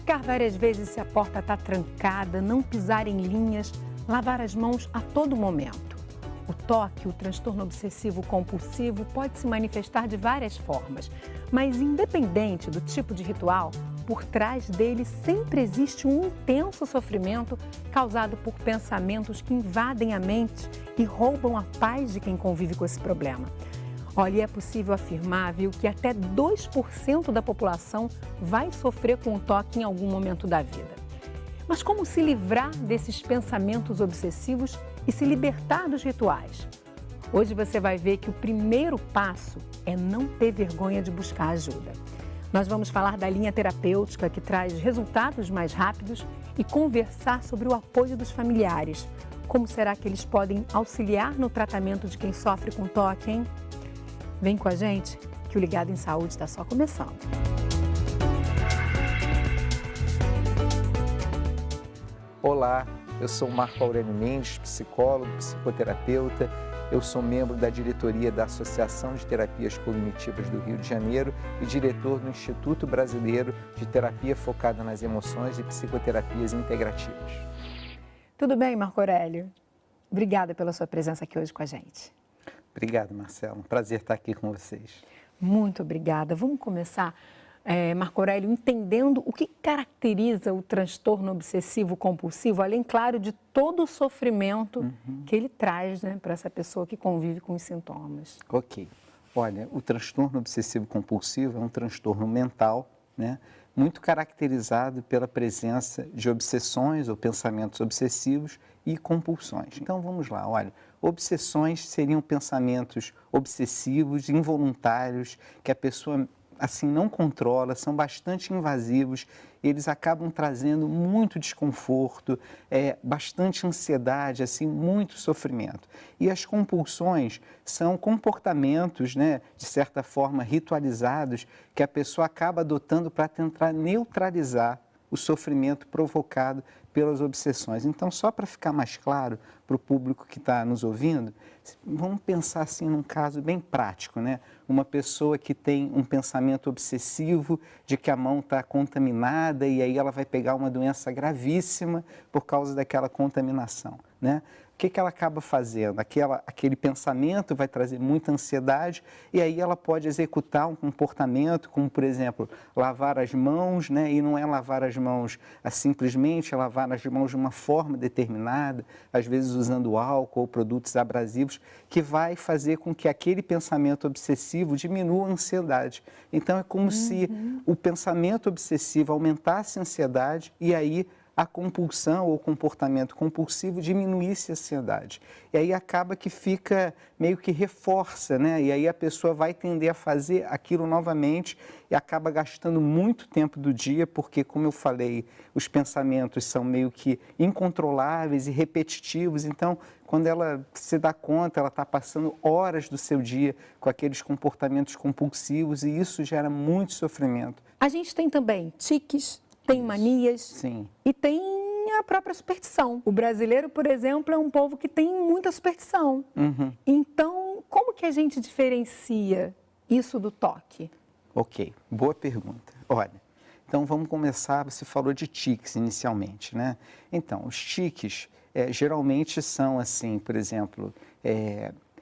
Verificar várias vezes se a porta está trancada, não pisar em linhas, lavar as mãos a todo momento. O toque, o transtorno obsessivo compulsivo, pode se manifestar de várias formas, mas independente do tipo de ritual, por trás dele sempre existe um intenso sofrimento causado por pensamentos que invadem a mente e roubam a paz de quem convive com esse problema. Olha, é possível afirmar, viu, que até 2% da população vai sofrer com o toque em algum momento da vida. Mas como se livrar desses pensamentos obsessivos e se libertar dos rituais? Hoje você vai ver que o primeiro passo é não ter vergonha de buscar ajuda. Nós vamos falar da linha terapêutica que traz resultados mais rápidos e conversar sobre o apoio dos familiares. Como será que eles podem auxiliar no tratamento de quem sofre com toque, hein? Vem com a gente que o Ligado em Saúde está só começando. Olá, eu sou Marco Aurélio Mendes, psicólogo, psicoterapeuta. Eu sou membro da diretoria da Associação de Terapias Cognitivas do Rio de Janeiro e diretor do Instituto Brasileiro de Terapia Focada nas Emoções e Psicoterapias Integrativas. Tudo bem, Marco Aurélio? Obrigada pela sua presença aqui hoje com a gente. Obrigado, Marcelo. Um prazer estar aqui com vocês. Muito obrigada. Vamos começar, Marco Aurélio, entendendo o que caracteriza o transtorno obsessivo compulsivo, além, claro, de todo o sofrimento que ele traz, né, para essa pessoa que convive com os sintomas. Ok. Olha, o transtorno obsessivo compulsivo é um transtorno mental, né, muito caracterizado pela presença de obsessões ou pensamentos obsessivos e compulsões. Então, vamos lá, olha, obsessões seriam pensamentos obsessivos, involuntários, que a pessoa assim não controla, são bastante invasivos, eles acabam trazendo muito desconforto, bastante ansiedade, assim, muito sofrimento. E as compulsões são comportamentos, né, de certa forma ritualizados, que a pessoa acaba adotando para tentar neutralizar o sofrimento provocado pelas obsessões. Então, só para ficar mais claro para o público que está nos ouvindo, vamos pensar assim num caso bem prático, né? Uma pessoa que tem um pensamento obsessivo de que a mão está contaminada e aí ela vai pegar uma doença gravíssima por causa daquela contaminação, né? O que ela acaba fazendo? Aquele pensamento vai trazer muita ansiedade e aí ela pode executar um comportamento como, por exemplo, lavar as mãos, né? E não é lavar as mãos simplesmente, é lavar as mãos de uma forma determinada, às vezes usando álcool ou produtos abrasivos, que vai fazer com que aquele pensamento obsessivo diminua a ansiedade. Então, é como se o pensamento obsessivo aumentasse a ansiedade e aí a compulsão ou comportamento compulsivo diminuísse a ansiedade. E aí acaba que fica, meio que reforça, né? E aí a pessoa vai tender a fazer aquilo novamente e acaba gastando muito tempo do dia, porque, como eu falei, os pensamentos são meio que incontroláveis e repetitivos. Então, quando ela se dá conta, ela está passando horas do seu dia com aqueles comportamentos compulsivos e isso gera muito sofrimento. A gente tem também tiques, tem manias. Sim. E tem a própria superstição. O brasileiro, por exemplo, é um povo que tem muita superstição. Então, como que a gente diferencia isso do toque? Ok, boa pergunta. Olha, então vamos começar, você falou de tiques inicialmente, né? Então, os tiques geralmente são assim, por exemplo,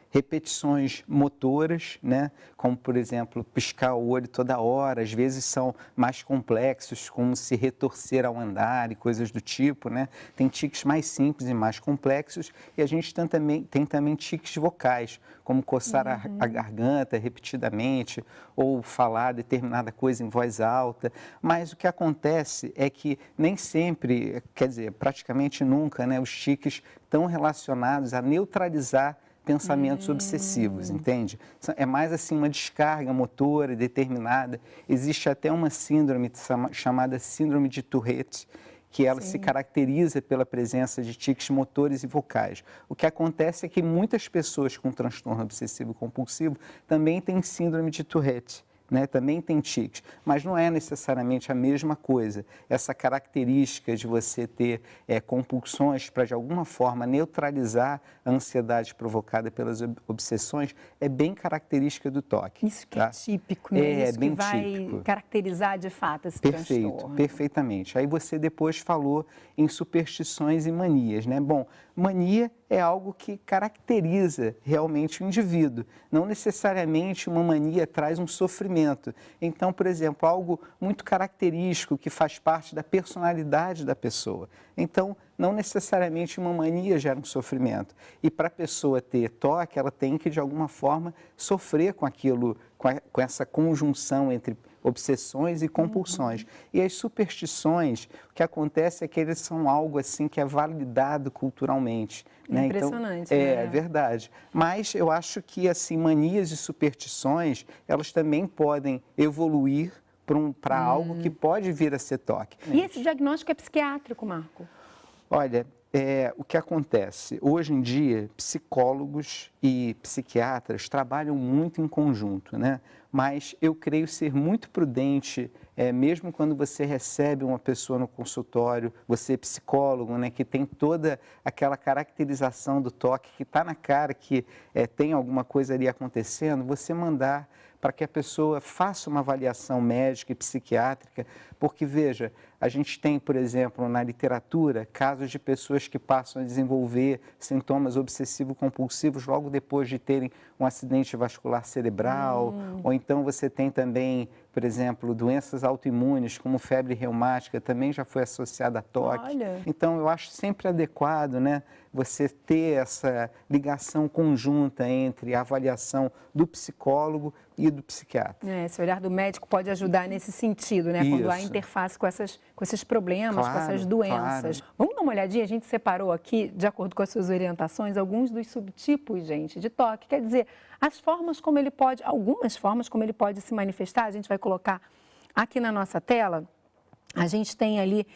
repetições motoras, né? Como, por exemplo, piscar o olho toda hora, às vezes são mais complexos, como se retorcer ao andar e coisas do tipo, né? Tem tiques mais simples e mais complexos e a gente tem também tiques vocais, como coçar a garganta repetidamente ou falar determinada coisa em voz alta, mas o que acontece é que nem sempre, quer dizer, praticamente nunca, né? Os tiques estão relacionados a neutralizar pensamentos obsessivos, entende? É mais assim uma descarga motora determinada. Existe até uma síndrome chamada síndrome de Tourette, que ela se caracteriza pela presença de tiques motores e vocais. O que acontece é que muitas pessoas com transtorno obsessivo compulsivo também têm síndrome de Tourette. né? Também tem tiques, mas não é necessariamente a mesma coisa. Essa característica de você ter compulsões para, de alguma forma, neutralizar a ansiedade provocada pelas obsessões é bem característica do TOC. Isso que tá? é típico, né? É Isso bem que vai típico. caracterizar de fato esse Perfeito, transtorno. perfeitamente. Aí você depois falou em superstições e manias, né? Bom, mania é algo que caracteriza realmente o indivíduo. Não necessariamente uma mania traz um sofrimento. Então, por exemplo, algo muito característico que faz parte da personalidade da pessoa. Então, não necessariamente uma mania gera um sofrimento. E para a pessoa ter TOC, ela tem que, de alguma forma, sofrer com aquilo, com essa conjunção entre obsessões e compulsões. E as superstições, o que acontece é que eles são algo assim que é validado culturalmente. Né? Impressionante, então, né? É verdade. Mas eu acho que assim, manias e superstições, elas também podem evoluir para algo que pode vir a ser TOC. E esse diagnóstico é psiquiátrico, Marco? Olha, o que acontece? Hoje em dia, psicólogos e psiquiatras trabalham muito em conjunto, né? Mas eu creio ser muito prudente, mesmo quando você recebe uma pessoa no consultório, você é psicólogo, né, que tem toda aquela caracterização do TOC, que está na cara que tem alguma coisa ali acontecendo, você mandar para que a pessoa faça uma avaliação médica e psiquiátrica, porque, veja, a gente tem, por exemplo, na literatura, casos de pessoas que passam a desenvolver sintomas obsessivo-compulsivos logo depois de terem um acidente vascular cerebral, ou então você tem também, por exemplo, doenças autoimunes, como febre reumática, também já foi associada a TOC. Olha. Então, eu acho sempre adequado, né, você ter essa ligação conjunta entre a avaliação do psicólogo e do psiquiatra. Esse olhar do médico pode ajudar nesse sentido, né? Quando há Isso. interface com esses problemas, com essas Claro, doenças. claro. Vamos dar uma olhadinha? A gente separou aqui, de acordo com as suas orientações, alguns dos subtipos, gente, de TOC. Quer dizer, algumas formas como ele pode se manifestar, a gente vai colocar aqui na nossa tela. A gente tem ali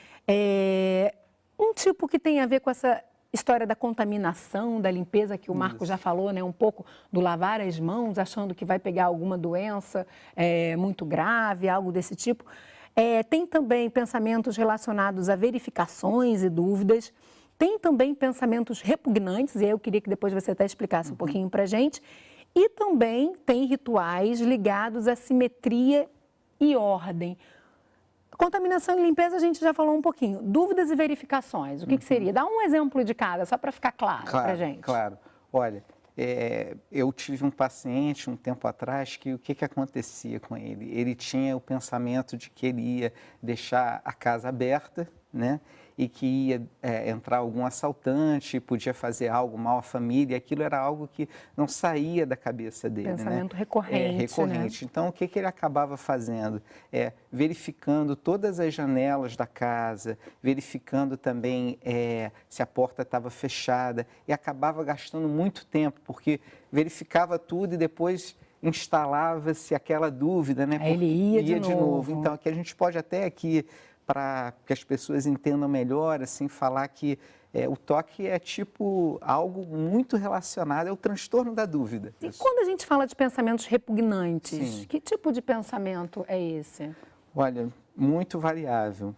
um tipo que tem a ver com essa história da contaminação, da limpeza, que o Marco já falou, né? Um pouco do lavar as mãos, achando que vai pegar alguma doença muito grave, algo desse tipo. Tem também pensamentos relacionados a verificações e dúvidas. Tem também pensamentos repugnantes, e aí eu queria que depois você até explicasse um pouquinho para a gente. E também tem rituais ligados à simetria e ordem. Contaminação e limpeza a gente já falou um pouquinho. Dúvidas e verificações, o que seria? Dá um exemplo de cada, só para ficar claro para a gente. Claro. Olha, eu tive um paciente um tempo atrás que o que acontecia com ele? Ele tinha o pensamento de que ele ia deixar a casa aberta, né? E que ia entrar algum assaltante, podia fazer algo mal à família, aquilo era algo que não saía da cabeça dele. Pensamento né? recorrente. Recorrente. Né? Então, o que ele acabava fazendo? Verificando todas as janelas da casa, verificando também se a porta estava fechada, e acabava gastando muito tempo, porque verificava tudo e depois instalava-se aquela dúvida, né? Aí ele ia de novo. Então, aqui a gente pode até aqui, para que as pessoas entendam melhor, assim, falar que o TOC é tipo algo muito relacionado ao transtorno da dúvida. E quando a gente fala de pensamentos repugnantes, Sim. que tipo de pensamento é esse? Olha, muito variável.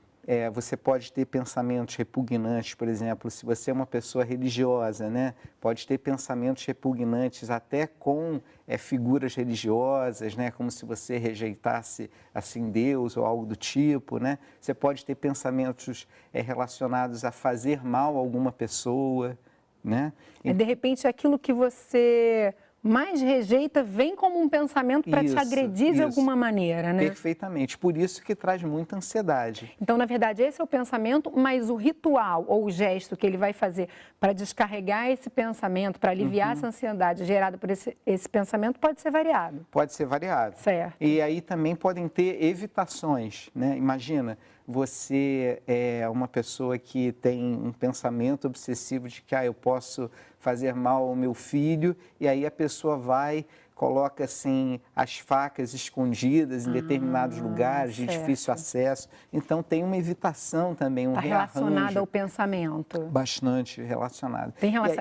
Você pode ter pensamentos repugnantes, por exemplo, se você é uma pessoa religiosa, né? Pode ter pensamentos repugnantes até com figuras religiosas, né? Como se você rejeitasse assim Deus ou algo do tipo, né? Você pode ter pensamentos relacionados a fazer mal a alguma pessoa, né? De repente, aquilo que você mais rejeita vem como um pensamento para te agredir de alguma maneira, né? Perfeitamente. Por isso que traz muita ansiedade. Então, na verdade, esse é o pensamento, mas o ritual ou o gesto que ele vai fazer para descarregar esse pensamento, para aliviar essa ansiedade gerada por esse pensamento, pode ser variado. Pode ser variado. Certo. E aí também podem ter evitações, né? Imagina, você é uma pessoa que tem um pensamento obsessivo de que eu posso fazer mal ao meu filho, e aí a pessoa vai coloca assim as facas escondidas em determinados lugares de difícil acesso. Então tem uma evitação também, um rearranjo. Está relacionado ao pensamento. Bastante relacionado.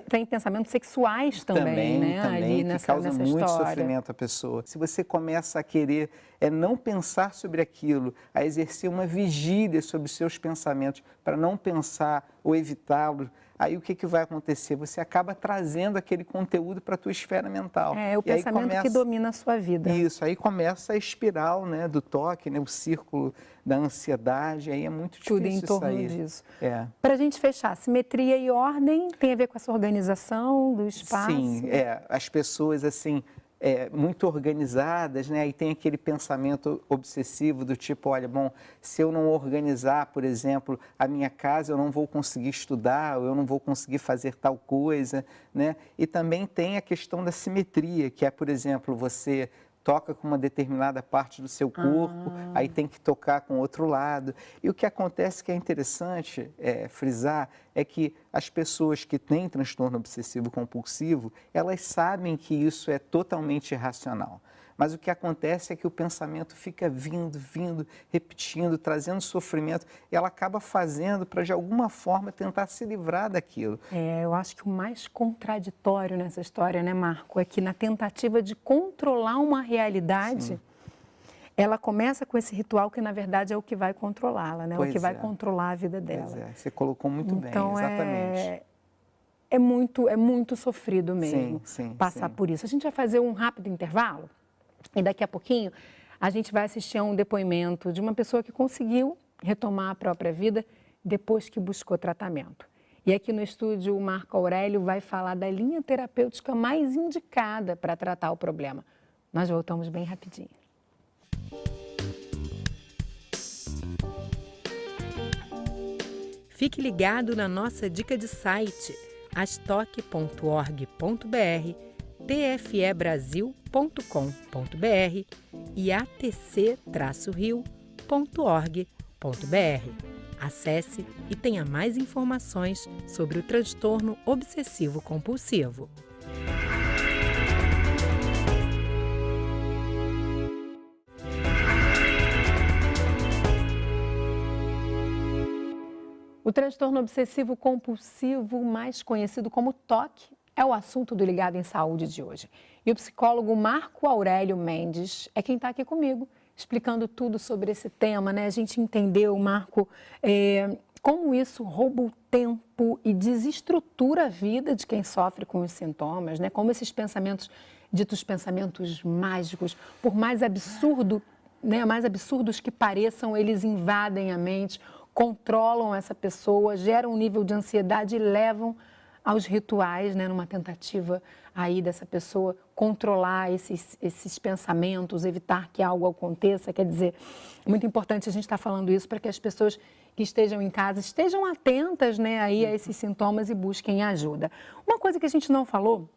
Tem pensamentos sexuais também, né? Também, ali que nessa causam muito história. sofrimento à pessoa. Se você começa a querer não pensar sobre aquilo, a exercer uma vigília sobre os seus pensamentos para não pensar ou evitá-los, aí o que vai acontecer? Você acaba trazendo aquele conteúdo para a tua esfera mental. É o pensamento que domina a sua vida. Isso, aí começa a espiral, né, do toque, né, o círculo da ansiedade, aí é muito difícil Tudo em torno sair. disso. Para a gente fechar, simetria e ordem tem a ver com essa organização do espaço? Sim, as pessoas assim, muito organizadas, né? Aí tem aquele pensamento obsessivo do tipo, olha, bom, se eu não organizar, por exemplo, a minha casa, eu não vou conseguir estudar, ou eu não vou conseguir fazer tal coisa, né? E também tem a questão da simetria, que é, por exemplo, você toca com uma determinada parte do seu corpo, aí tem que tocar com outro lado. E o que acontece que é interessante frisar é que as pessoas que têm transtorno obsessivo-compulsivo, elas sabem que isso é totalmente irracional. Mas o que acontece é que o pensamento fica vindo, repetindo, trazendo sofrimento, e ela acaba fazendo para, de alguma forma, tentar se livrar daquilo. Eu acho que o mais contraditório nessa história, né, Marco, é que na tentativa de controlar uma realidade, Sim. ela começa com esse ritual que, na verdade, é o que vai controlá-la, né? Pois o que vai controlar a vida dela. Pois você colocou muito bem, exatamente. É muito sofrido mesmo passar por isso. A gente vai fazer um rápido intervalo e daqui a pouquinho a gente vai assistir a um depoimento de uma pessoa que conseguiu retomar a própria vida depois que buscou tratamento. E aqui no estúdio o Marco Aurélio vai falar da linha terapêutica mais indicada para tratar o problema. Nós voltamos bem rapidinho. Fique ligado na nossa dica de site, astoque.org.br, tfebrasil.com.br e atc-rio.org.br. Acesse e tenha mais informações sobre o transtorno obsessivo-compulsivo. O transtorno obsessivo-compulsivo, mais conhecido como TOC, é o assunto do Ligado em Saúde de hoje. E o psicólogo Marco Aurélio Mendes é quem está aqui comigo, explicando tudo sobre esse tema, né? A gente entendeu, Marco, como isso rouba o tempo e desestrutura a vida de quem sofre com os sintomas, né? Como esses pensamentos, ditos pensamentos mágicos, por mais absurdos que pareçam, eles invadem a mente, controlam essa pessoa, geram um nível de ansiedade e levam aos rituais, né, numa tentativa aí dessa pessoa controlar esses pensamentos, evitar que algo aconteça. Quer dizer, é muito importante a gente estar falando isso para que as pessoas que estejam em casa estejam atentas, né, aí a esses sintomas e busquem ajuda. Uma coisa que a gente não falou,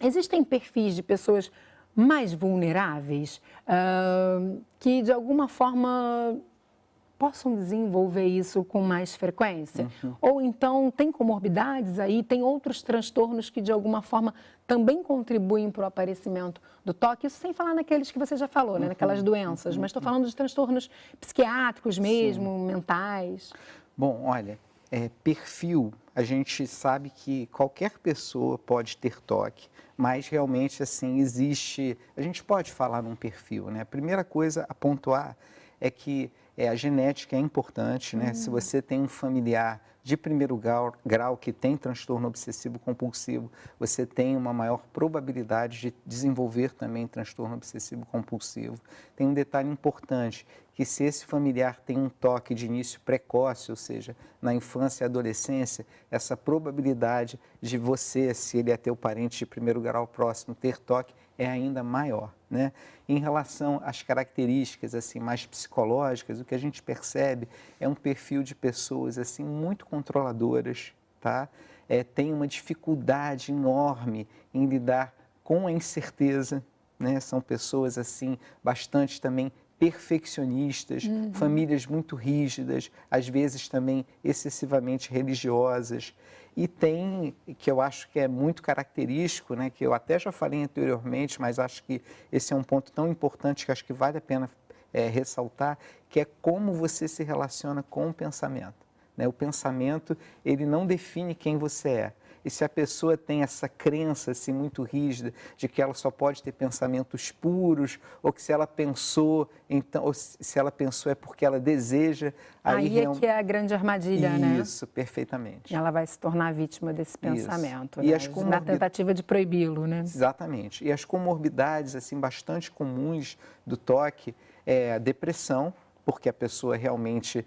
existem perfis de pessoas mais vulneráveis que de alguma forma possam desenvolver isso com mais frequência? Ou então tem comorbidades aí, tem outros transtornos que de alguma forma também contribuem para o aparecimento do TOC? Isso sem falar naqueles que você já falou, né? Naquelas doenças, mas estou falando de transtornos psiquiátricos mesmo, mentais. Bom, olha, perfil, a gente sabe que qualquer pessoa pode ter TOC, mas realmente assim existe, a gente pode falar num perfil, né? A primeira coisa a pontuar é que a genética é importante, né? Se você tem um familiar de primeiro grau que tem transtorno obsessivo-compulsivo, você tem uma maior probabilidade de desenvolver também transtorno obsessivo-compulsivo. Tem um detalhe importante, que se esse familiar tem um TOC de início precoce, ou seja, na infância e adolescência, essa probabilidade de você, se ele é teu parente de primeiro grau próximo, ter TOC é ainda maior, né? Em relação às características assim mais psicológicas, o que a gente percebe é um perfil de pessoas assim muito controladoras, tá? Tem uma dificuldade enorme em lidar com a incerteza, né? São pessoas assim bastante também perfeccionistas, famílias muito rígidas, às vezes também excessivamente religiosas. E tem, que eu acho que é muito característico, né, que eu até já falei anteriormente, mas acho que esse é um ponto tão importante que acho que vale a pena ressaltar, que é como você se relaciona com o pensamento. Né? O pensamento, ele não define quem você é. E se a pessoa tem essa crença assim, muito rígida de que ela só pode ter pensamentos puros, ou que se ela pensou, então, ou se ela pensou é porque ela deseja... Aí é que é a grande armadilha, né? Isso, perfeitamente. Ela vai se tornar vítima desse pensamento, e né? Na tentativa de proibi-lo, né? Exatamente. E as comorbidades assim, bastante comuns do toque é a depressão, porque a pessoa realmente,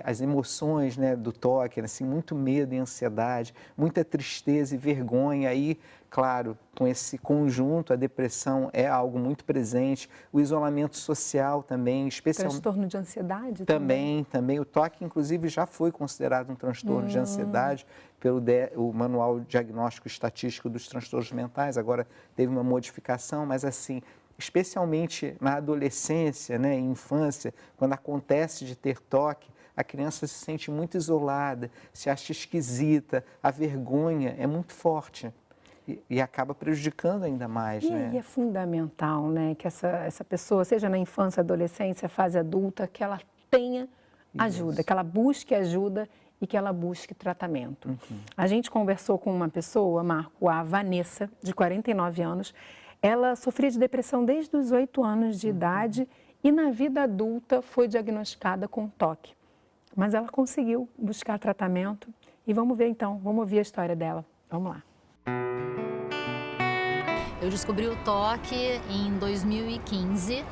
as emoções, né, do toque, assim, muito medo e ansiedade, muita tristeza e vergonha. Aí, claro, com esse conjunto, a depressão é algo muito presente, o isolamento social também, especialmente... Transtorno de ansiedade também. O toque, inclusive, já foi considerado um transtorno de ansiedade pelo o Manual Diagnóstico Estatístico dos Transtornos Mentais, agora teve uma modificação, mas assim... especialmente na adolescência, né, infância, quando acontece de ter toque, a criança se sente muito isolada, se acha esquisita, a vergonha é muito forte e acaba prejudicando ainda mais. E é fundamental, né, que essa pessoa, seja na infância, adolescência, fase adulta, que ela tenha ajuda, que ela busque ajuda e que ela busque tratamento. A gente conversou com uma pessoa, Marco, a Vanessa, de 49 anos, ela sofria de depressão desde os 8 anos de idade e na vida adulta foi diagnosticada com toque. Mas ela conseguiu buscar tratamento e vamos ver então, vamos ouvir a história dela. Vamos lá. Eu descobri o toque em 2015.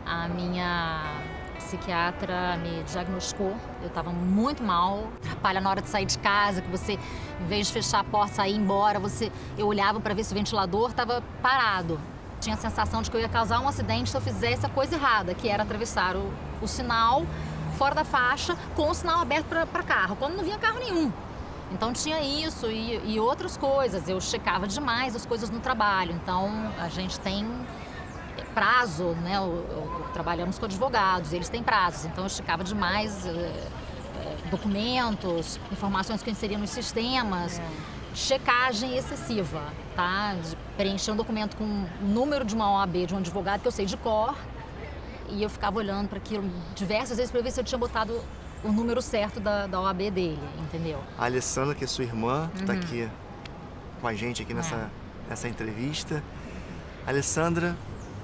A minha psiquiatra me diagnosticou. Eu estava muito mal, atrapalha na hora de sair de casa, que você, em vez de fechar a porta, sair e ir embora, eu olhava para ver se o ventilador estava parado. Tinha a sensação de que eu ia causar um acidente se eu fizesse a coisa errada, que era atravessar o sinal fora da faixa com o sinal aberto para carro, quando não vinha carro nenhum. Então tinha isso e outras coisas. Eu checava demais as coisas no trabalho. Então a gente tem prazo, né? Trabalhamos com advogados, eles têm prazos. Então eu checava demais documentos, informações que eu inseria nos sistemas. Checagem excessiva, tá? De preencher um documento com o número de uma OAB de um advogado que eu sei de cor. E eu ficava olhando para aquilo diversas vezes para ver se eu tinha botado o número certo da OAB dele, entendeu? A Alessandra, que é sua irmã, está aqui com a gente aqui nessa entrevista. Alessandra,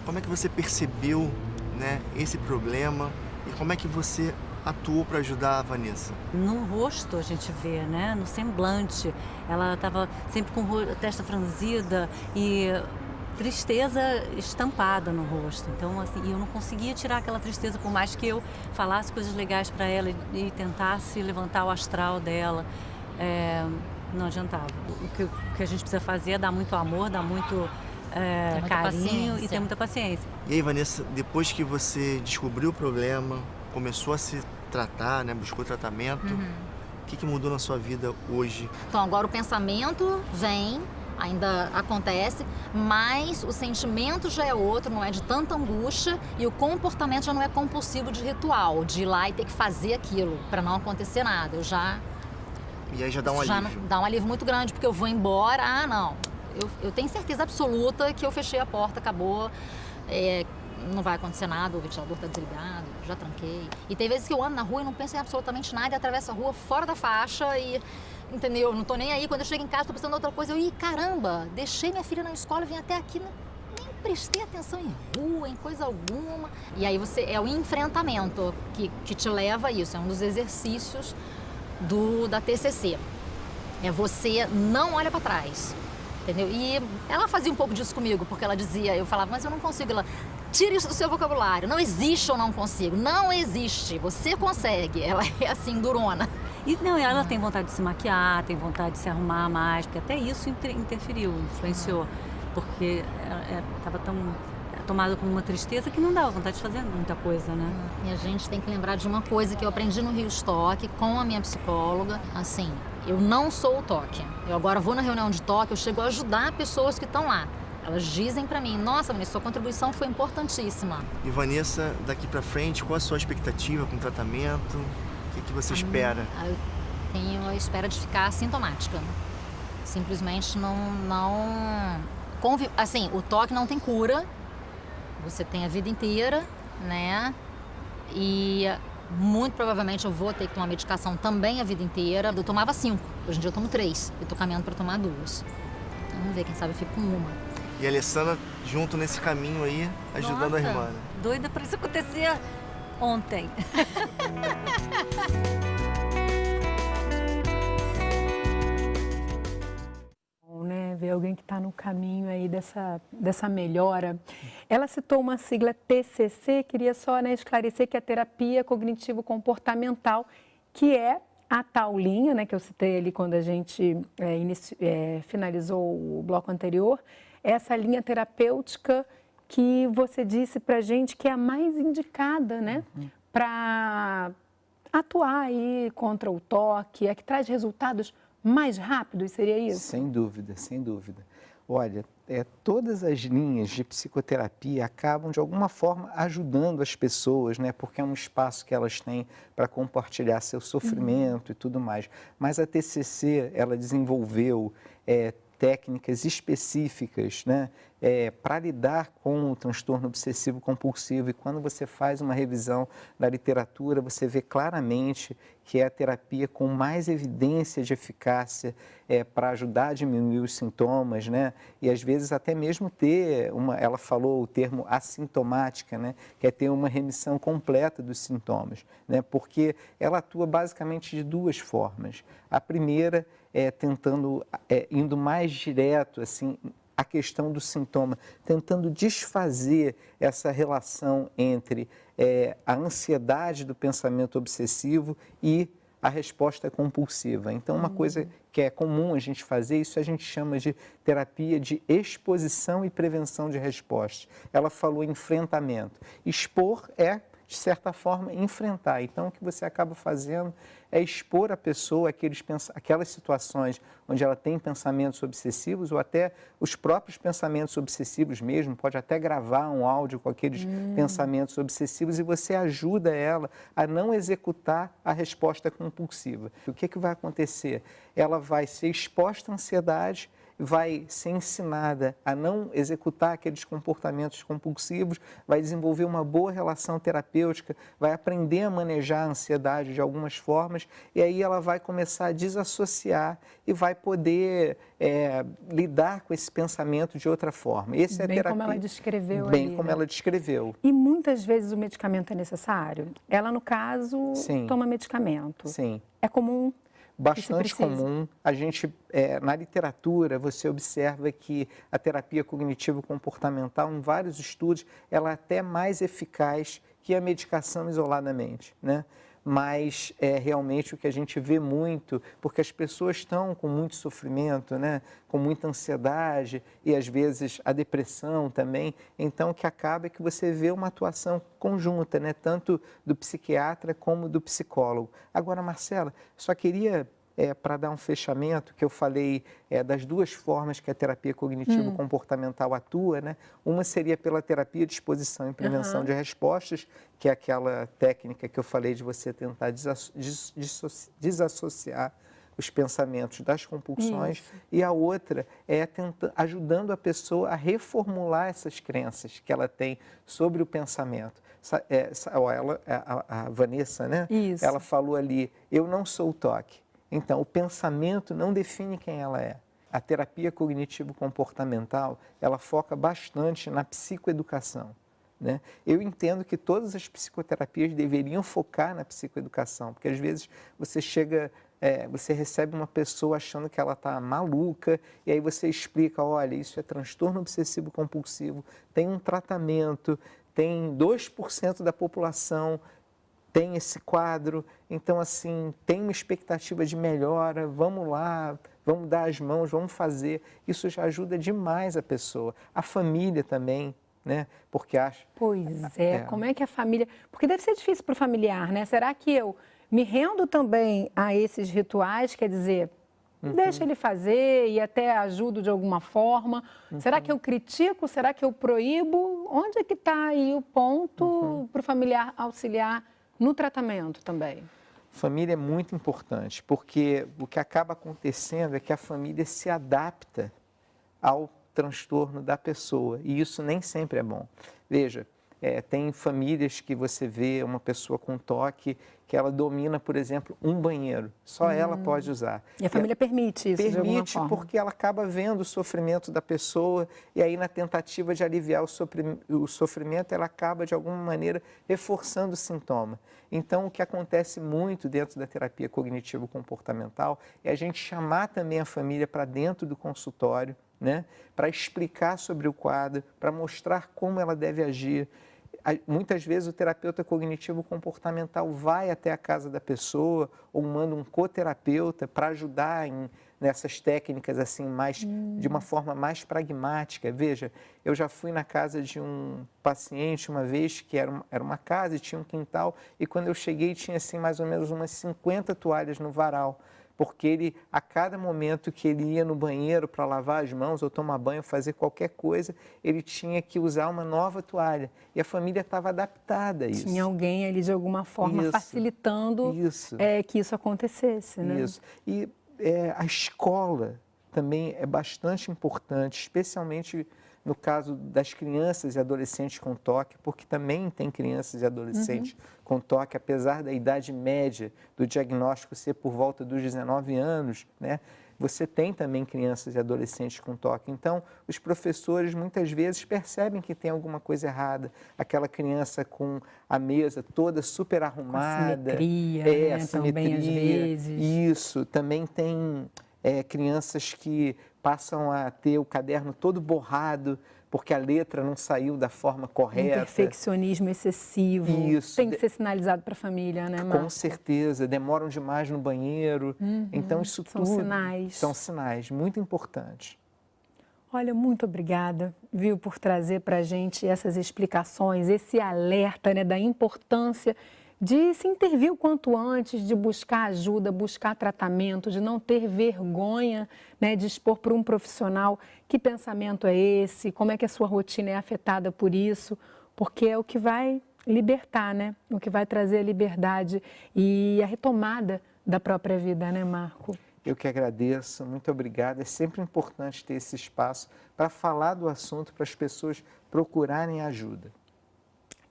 como é que você percebeu, né, esse problema e como é que você atuou para ajudar a Vanessa? No rosto a gente vê, né, no semblante. Ela estava sempre com a testa franzida e tristeza estampada no rosto. Então, assim, eu não conseguia tirar aquela tristeza, por mais que eu falasse coisas legais para ela e tentasse levantar o astral dela. Não adiantava. O que a gente precisa fazer é dar muito amor, dar muito carinho e ter muita paciência. E aí, Vanessa, depois que você descobriu o problema, começou a se tratar, né, buscou tratamento, o que mudou na sua vida hoje? Então, agora o pensamento vem, ainda acontece, mas o sentimento já é outro, não é de tanta angústia, e o comportamento já não é compulsivo de ritual, de ir lá e ter que fazer aquilo para não acontecer nada. E aí já dá um alívio? Já dá um alívio muito grande, porque eu vou embora, não. Eu tenho certeza absoluta que eu fechei a porta, acabou, não vai acontecer nada, o ventilador está desligado, já tranquei. E tem vezes que eu ando na rua e não penso em absolutamente nada e atravesso a rua fora da faixa e... Entendeu? Não tô nem aí. Quando eu chego em casa, tô pensando em outra coisa. Caramba, deixei minha filha na escola, vim até aqui, nem prestei atenção em rua, em coisa alguma. E aí é o enfrentamento que te leva a isso. É um dos exercícios da TCC. É você não olha para trás, entendeu? E ela fazia um pouco disso comigo, porque ela dizia, eu falava, mas eu não consigo. Ela, tira isso do seu vocabulário. Não existe ou não consigo. Não existe. Você consegue. Ela é assim, durona. E não, ela tem vontade de se maquiar, tem vontade de se arrumar mais, porque até isso interferiu, influenciou, porque estava tão tomada com uma tristeza que não dava vontade de fazer muita coisa, né? E a gente tem que lembrar de uma coisa que eu aprendi no Rio Toque com a minha psicóloga, assim, eu não sou o toque. Eu agora vou na reunião de toque, eu chego a ajudar pessoas que estão lá. Elas dizem para mim, nossa, Vanessa, sua contribuição foi importantíssima. E Vanessa, daqui para frente, qual a sua expectativa com o tratamento? O que você espera? Eu tenho a espera de ficar assintomática. Simplesmente assim, o toque não tem cura. Você tem a vida inteira, né? E muito provavelmente eu vou ter que tomar medicação também a vida inteira. Eu tomava 5, hoje em dia eu tomo 3. E tô caminhando para tomar 2. Vamos ver, quem sabe eu fico com uma. E a Alessandra junto nesse caminho aí, ajudando a irmã. Né? Doida para isso acontecer ontem. Ver alguém que está no caminho aí dessa melhora. Ela citou uma sigla TCC, queria só esclarecer que é terapia cognitivo-comportamental, que é a tal linha, né, que eu citei ali quando a gente finalizou o bloco anterior, essa linha terapêutica que você disse para a gente que é a mais indicada, né, para atuar aí contra o toque, é que traz resultados mais rápidos, seria isso? Sem dúvida, sem dúvida. Olha, todas as linhas de psicoterapia acabam, de alguma forma, ajudando as pessoas, né? Porque é um espaço que elas têm para compartilhar seu sofrimento e tudo mais. Mas a TCC, ela desenvolveu técnicas específicas, né? Para lidar com o transtorno obsessivo compulsivo, e quando você faz uma revisão da literatura, você vê claramente que é a terapia com mais evidência de eficácia para ajudar a diminuir os sintomas, né? E às vezes até mesmo ter ela falou o termo assintomática, né? Que é ter uma remissão completa dos sintomas, né? Porque ela atua basicamente de duas formas. A primeira é indo mais direto, assim, a questão do sintoma, tentando desfazer essa relação entre a ansiedade do pensamento obsessivo e a resposta compulsiva. Então, uma coisa que é comum a gente fazer, isso a gente chama de terapia de exposição e prevenção de respostas. Ela falou enfrentamento. Expor é, de certa forma, enfrentar. Então, o que você acaba fazendo é expor a pessoa aquelas situações onde ela tem pensamentos obsessivos ou até os próprios pensamentos obsessivos mesmo, pode até gravar um áudio com aqueles pensamentos obsessivos e você ajuda ela a não executar a resposta compulsiva. O que vai acontecer? Ela vai ser exposta à ansiedade, vai ser ensinada a não executar aqueles comportamentos compulsivos, vai desenvolver uma boa relação terapêutica, vai aprender a manejar a ansiedade de algumas formas e aí ela vai começar a desassociar e vai poder lidar com esse pensamento de outra forma. Essa é a terapia. Bem como ela descreveu Bem ali, como né? ela descreveu. E muitas vezes o medicamento é necessário? Ela, no caso, Sim. toma medicamento. Sim. É comum? Bastante comum. A gente, na literatura, você observa que a terapia cognitivo-comportamental, em vários estudos, ela é até mais eficaz que a medicação isoladamente, né? Mas é realmente o que a gente vê muito, porque as pessoas estão com muito sofrimento, né? Com muita ansiedade e às vezes a depressão também. Então, o que acaba é que você vê uma atuação conjunta, né? Tanto do psiquiatra como do psicólogo. Agora, Marcela, só queria para dar um fechamento, que eu falei das duas formas que a terapia cognitivo-comportamental atua, né? Uma seria pela terapia de exposição e prevenção de respostas, que é aquela técnica que eu falei de você tentar desassociar os pensamentos das compulsões. Isso. E a outra é ajudando a pessoa a reformular essas crenças que ela tem sobre o pensamento. A Vanessa, né? Isso. Ela falou ali, eu não sou o toque. Então, o pensamento não define quem ela é. A terapia cognitivo-comportamental, ela foca bastante na psicoeducação, né? Eu entendo que todas as psicoterapias deveriam focar na psicoeducação, porque às vezes você você recebe uma pessoa achando que ela está maluca, e aí você explica, olha, isso é transtorno obsessivo compulsivo, tem um tratamento, tem 2% da população tem esse quadro, então assim, tem uma expectativa de melhora, vamos lá, vamos dar as mãos, vamos fazer. Isso já ajuda demais a pessoa, a família também, né? Porque acha... Pois como é que a família... Porque deve ser difícil para o familiar, né? Será que eu me rendo também a esses rituais, quer dizer, Deixa ele fazer e até ajudo de alguma forma. Será que eu critico? Será que eu proíbo? Onde é que está aí o ponto para o familiar auxiliar no tratamento também? Família é muito importante, porque o que acaba acontecendo é que a família se adapta ao transtorno da pessoa, e isso nem sempre é bom. Veja, tem famílias que você vê uma pessoa com toque que ela domina, por exemplo, um banheiro. Só ela pode usar. E a família permite isso de alguma forma? Permite, porque ela acaba vendo o sofrimento da pessoa e aí na tentativa de aliviar o sofrimento, ela acaba de alguma maneira reforçando o sintoma. Então, o que acontece muito dentro da terapia cognitivo-comportamental é a gente chamar também a família para dentro do consultório, né, para explicar sobre o quadro, para mostrar como ela deve agir. Muitas vezes o terapeuta cognitivo-comportamental vai até a casa da pessoa ou manda um coterapeuta para ajudar nessas técnicas assim de uma forma mais pragmática. Veja, eu já fui na casa de um paciente uma vez que era uma casa e tinha um quintal, e quando eu cheguei tinha assim mais ou menos umas 50 toalhas no varal, porque ele, a cada momento que ele ia no banheiro para lavar as mãos ou tomar banho, fazer qualquer coisa, ele tinha que usar uma nova toalha. E a família estava adaptada a isso. Tinha alguém ali de alguma forma facilitando que isso acontecesse, né? Isso. E a escola também é bastante importante, especialmente no caso das crianças e adolescentes com toque, porque também tem crianças e adolescentes com toque, apesar da idade média do diagnóstico ser por volta dos 19 anos, né? Você tem também crianças e adolescentes com toque. Então, os professores muitas vezes percebem que tem alguma coisa errada. Aquela criança com a mesa toda super arrumada. Assimetria, né? Assimetria. Também às vezes. Isso. Também tem crianças que passam a ter o caderno todo borrado, porque a letra não saiu da forma correta. Perfeccionismo excessivo. Isso. Tem que ser sinalizado para a família, né, Marco? Com certeza. Demoram demais no banheiro. Então, isso São tudo sinais. são sinais muito importantes. Olha, muito obrigada, viu, por trazer para a gente essas explicações, esse alerta, né, da importância de se intervir o quanto antes, de buscar ajuda, buscar tratamento, de não ter vergonha, né, de expor para um profissional que pensamento é esse, como é que a sua rotina é afetada por isso, porque é o que vai libertar, né, o que vai trazer a liberdade e a retomada da própria vida, né, Marco? Eu que agradeço, muito obrigado. É sempre importante ter esse espaço para falar do assunto, para as pessoas procurarem ajuda.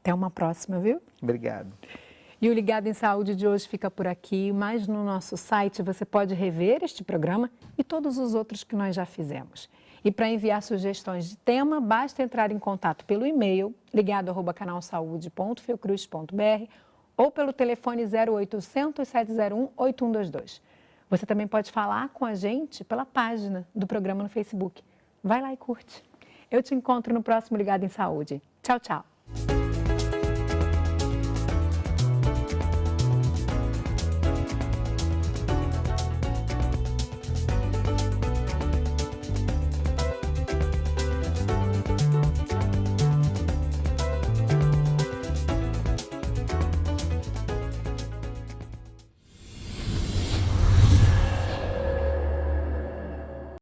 Até uma próxima, viu? Obrigado. E o Ligado em Saúde de hoje fica por aqui, mas no nosso site você pode rever este programa e todos os outros que nós já fizemos. E para enviar sugestões de tema, basta entrar em contato pelo e-mail ligado@canalsaude.fiocruz.br ou pelo telefone 0800 701 8122. Você também pode falar com a gente pela página do programa no Facebook. Vai lá e curte. Eu te encontro no próximo Ligado em Saúde. Tchau, tchau.